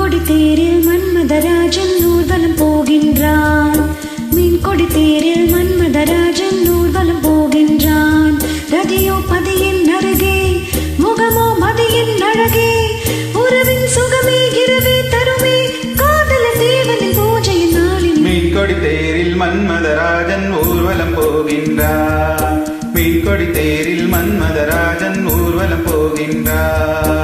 கொடி தேரில் மன்மதராஜன் ஊர்வலம் போகின்றான். மீன் கொடி தேரில் மன்மதராஜன் ஊர்வலம் போகின்றான். ரதியோ பதியின் அருகே, முகமோ மதியின் அழகே, உறவின் சுகமே இரவே தருமே, காதல தேவனின் பூஜையின் நாளில். மீன் கொடி தேரில் மன்மதராஜன் ஊர்வலம் போகின்றான். மீன் கொடி தேரில் மன்மதராஜன் ஊர்வலம் போகின்றான்.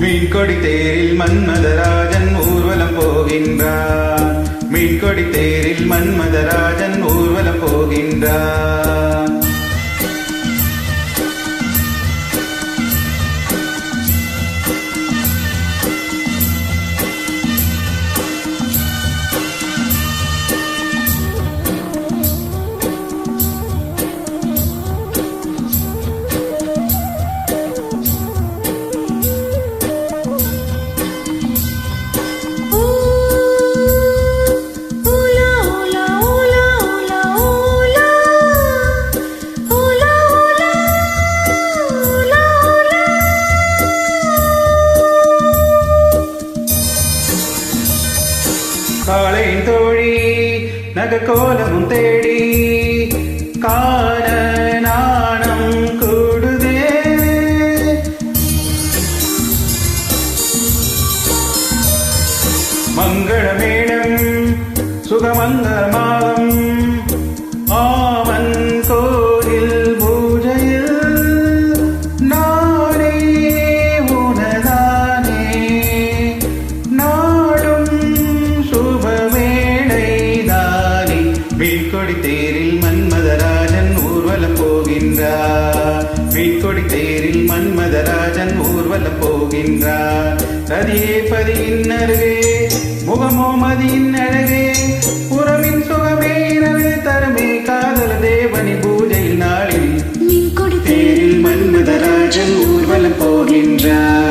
மீன் கொடி தேரில் மன்மதராஜன் ஊர்வலம் போகின்றான். மீன் கொடி தேரில் மன்மதராஜன் ஊர்வலம் போகின்றான். காளையின் தோழி நகக்கோலமும் தேடி காண நாணம் கூடுதே. மங்களமேளம் சுகமங்கமாகும் ஆமன் கோயில் பூஜையில் நானே உனதானே நாடும் சுபவேளைதானே. மீன் கொடி தேரில் மன்மதராஜன் ஊர்வலம் போகின்றார். மீன் கொடி தேரில் மன்மதராஜன் ஊர்வலம் போகின்றார். ரதியே பதியின் அருகே, முகமோ மதியின் அழகே, உறவின் சுகமே இரவே தருமே, காதல தேவனி பூஜையில் நாளில். மீன் கொடி தேரில் மன்மதராஜன் ஊர்வலம் போகின்றார்.